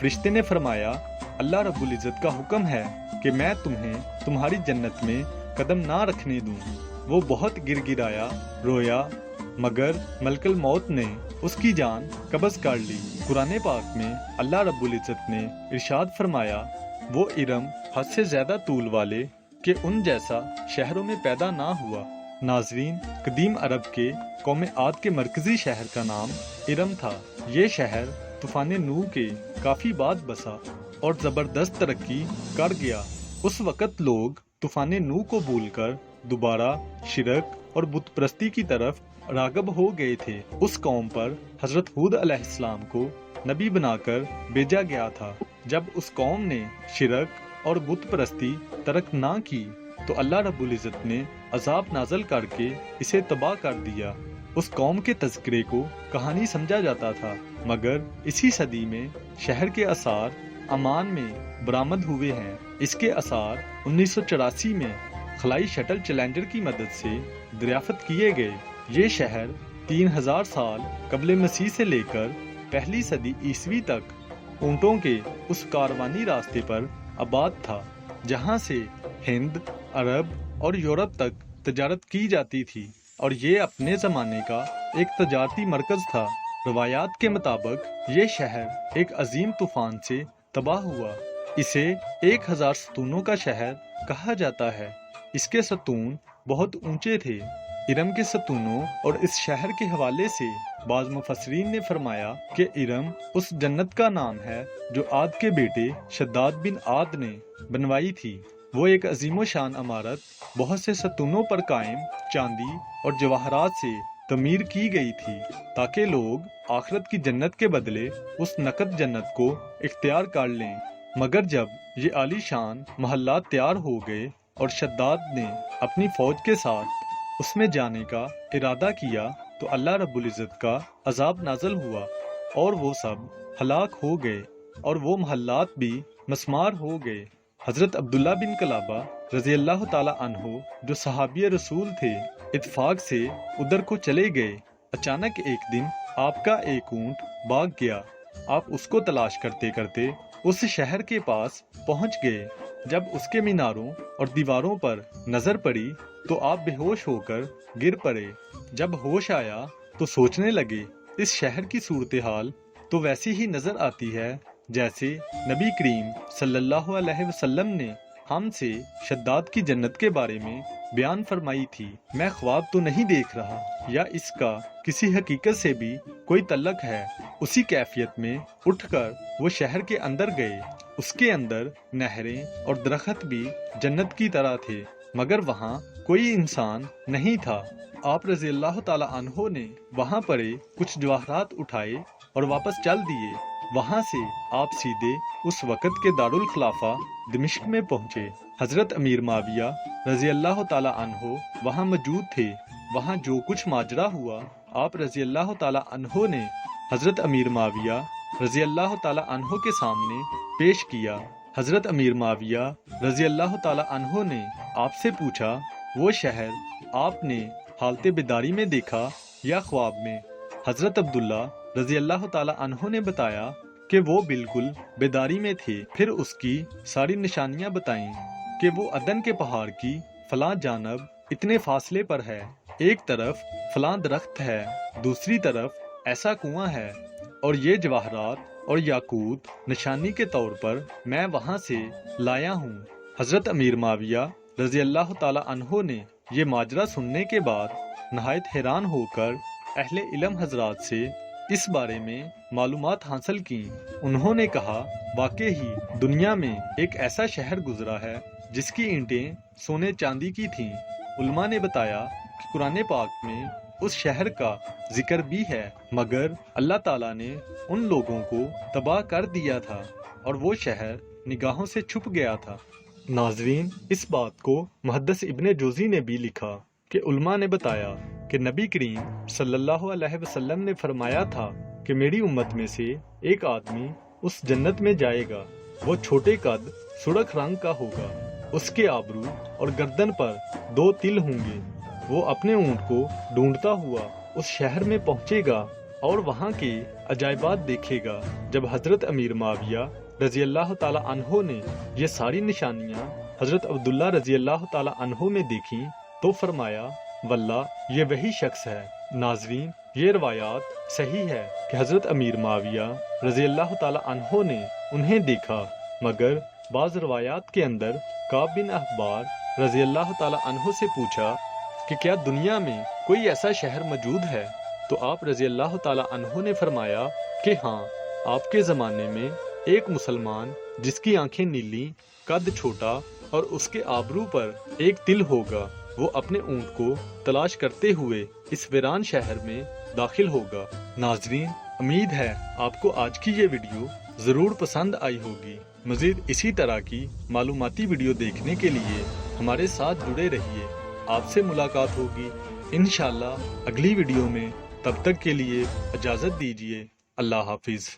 فرشتے نے فرمایا اللہ رب العزت کا حکم ہے کہ میں تمہیں تمہاری جنت میں قدم نہ رکھنے دوں۔ وہ بہت گر گرایا، رویا، مگر ملک الموت نے اس کی جان قبض کر لی۔ قرآن پاک میں اللہ رب العزت نے ارشاد فرمایا وہ ارم حد سے زیادہ طول والے کہ ان جیسا شہروں میں پیدا نہ ہوا۔ ناظرین، قدیم عرب کے قوم عاد کے مرکزی شہر کا نام ارم تھا۔ یہ شہر طوفان نوح کے کافی بعد بسا اور زبردست ترقی کر گیا۔ اس وقت لوگ طوفان نوح کو بھول کر دوبارہ شرک اور بت پرستی کی طرف راغب ہو گئے تھے۔ اس قوم پر حضرت ہود علیہ السلام کو نبی بنا کر بھیجا گیا تھا۔ جب اس قوم نے شرک اور بت پرستی ترک نہ کی تو اللہ رب العزت نے عذاب نازل کر کے اسے تباہ کر دیا۔ اس قوم کے تذکرے کو کہانی سمجھا جاتا تھا، مگر اسی صدی میں شہر کے آثار عمان میں برآمد ہوئے ہیں۔ اس کے آثار 1984 میں خلائی شٹل چیلنجر کی مدد سے دریافت کیے گئے۔ یہ شہر 3000 سال قبل مسیح سے لے کر پہلی صدی عیسوی تک اونٹوں کے اس کاروانی راستے پر آباد تھا جہاں سے ہند، عرب اور یورپ تک تجارت کی جاتی تھی، اور یہ اپنے زمانے کا ایک تجارتی مرکز تھا۔ روایات کے مطابق یہ شہر ایک عظیم طوفان سے تباہ ہوا۔ اسے 1000 ستونوں کا شہر کہا جاتا ہے۔ اس کے ستون بہت اونچے تھے۔ ارم کے ستونوں اور اس شہر کے حوالے سے بعض مفسرین نے فرمایا کہ ارم اس جنت کا نام ہے جو عاد کے بیٹے شداد بن عاد نے بنوائی تھی۔ وہ ایک عظیم و شان عمارت بہت سے ستونوں پر قائم چاندی اور جواہرات سے تعمیر کی گئی تھی تاکہ لوگ آخرت کی جنت کے بدلے اس نقد جنت کو اختیار کر لیں۔ مگر جب یہ عالی شان محلات تیار ہو گئے اور شداد نے اپنی فوج کے ساتھ اس میں جانے کا ارادہ کیا تو اللہ رب العزت کا عذاب نازل ہوا اور وہ سب ہلاک ہو گئے اور وہ محلات بھی مسمار ہو گئے۔ حضرت عبداللہ بن کلابہ رضی اللہ تعالی عنہ جو صحابی رسول تھے اتفاق سے ادھر کو چلے گئے۔ اچانک ایک دن آپ کا ایک اونٹ بھاگ گیا۔ آپ اس کو تلاش کرتے کرتے اس شہر کے پاس پہنچ گئے۔ جب اس کے میناروں اور دیواروں پر نظر پڑی تو آپ بے ہوش ہو کر گر پڑے۔ جب ہوش آیا تو سوچنے لگے اس شہر کی صورتحال تو ویسی ہی نظر آتی ہے جیسے نبی کریم صلی اللہ علیہ وسلم نے ہم سے شداد کی جنت کے بارے میں بیان فرمائی تھی۔ میں خواب تو نہیں دیکھ رہا یا اس کا کسی حقیقت سے بھی کوئی تعلق ہے۔ اسی کیفیت میں اٹھ کر وہ شہر کے اندر گئے۔ اس کے اندر نہریں اور درخت بھی جنت کی طرح تھے، مگر وہاں کوئی انسان نہیں تھا۔ آپ رضی اللہ تعالی عنہ نے وہاں پڑے کچھ جواہرات اٹھائے اور واپس چل دیے۔ وہاں سے آپ سیدھے اس وقت کے دارالخلافہ دمشق میں پہنچے۔ حضرت امیر معاویہ رضی اللہ تعالی عنہ وہاں موجود تھے۔ وہاں جو کچھ ماجرا ہوا آپ رضی اللہ تعالی عنہ نے حضرت امیر معاویہ رضی اللہ تعالی عنہ کے سامنے پیش کیا۔ حضرت امیر معاویہ رضی اللہ تعالی عنہ نے آپ سے پوچھا وہ شہر آپ نے حالت بیداری میں دیکھا یا خواب میں؟ حضرت عبداللہ رضی اللہ تعالی عنہ نے بتایا کہ وہ بالکل بیداری میں تھے۔ پھر اس کی ساری نشانیاں بتائیں کہ وہ عدن کے پہاڑ کی فلاں جانب اتنے فاصلے پر ہے، ایک طرف فلاں درخت ہے، دوسری طرف ایسا کنواں ہے، اور یہ جواہرات اور یاقوت نشانی کے طور پر میں وہاں سے لایا ہوں۔ حضرت امیر معاویہ رضی اللہ تعالی عنہ نے یہ ماجرا سننے کے بعد نہایت حیران ہو کر اہل علم حضرات سے اس بارے میں معلومات حاصل کی۔ انہوں نے کہا واقعی ہی دنیا میں ایک ایسا شہر گزرا ہے جس کی اینٹیں سونے چاندی کی تھیں۔ علماء نے بتایا کہ قرآن پاک میں اس شہر کا ذکر بھی ہے، مگر اللہ تعالیٰ نے ان لوگوں کو تباہ کر دیا تھا اور وہ شہر نگاہوں سے چھپ گیا تھا۔ ناظرین، اس بات کو محدث ابن جوزی نے بھی لکھا کہ علماء نے بتایا کہ نبی کریم صلی اللہ علیہ وسلم نے فرمایا تھا کہ میری امت میں سے ایک آدمی اس جنت میں جائے گا، وہ چھوٹے قد سرخ رنگ کا ہوگا، اس کے آبرو اور گردن پر 2 تل ہوں گے، وہ اپنے اونٹ کو ڈھونڈتا ہوا اس شہر میں پہنچے گا اور وہاں کے عجائبات دیکھے گا۔ جب حضرت امیر معاویہ رضی اللہ تعالی عنہ نے یہ ساری نشانیاں حضرت عبداللہ رضی اللہ تعالی عنہ میں دیکھیں تو فرمایا واللہ یہ وہی شخص ہے۔ ناظرین، یہ روایات صحیح ہے کہ حضرت امیر معاویہ رضی اللہ تعالی عنہ نے انہیں دیکھا، مگر بعض روایات کے اندر کعب بن احبار رضی اللہ تعالی عنہ سے پوچھا کہ کیا دنیا میں کوئی ایسا شہر موجود ہے؟ تو آپ رضی اللہ تعالی عنہ نے فرمایا کہ ہاں، آپ کے زمانے میں ایک مسلمان جس کی آنکھیں نیلی، قد چھوٹا اور اس کے آبرو پر ایک تل ہوگا، وہ اپنے اونٹ کو تلاش کرتے ہوئے اس ویران شہر میں داخل ہوگا۔ ناظرین، امید ہے آپ کو آج کی یہ ویڈیو ضرور پسند آئی ہوگی۔ مزید اسی طرح کی معلوماتی ویڈیو دیکھنے کے لیے ہمارے ساتھ جڑے رہیے۔ آپ سے ملاقات ہوگی انشاءاللہ اگلی ویڈیو میں۔ تب تک کے لیے اجازت دیجیے۔ اللہ حافظ۔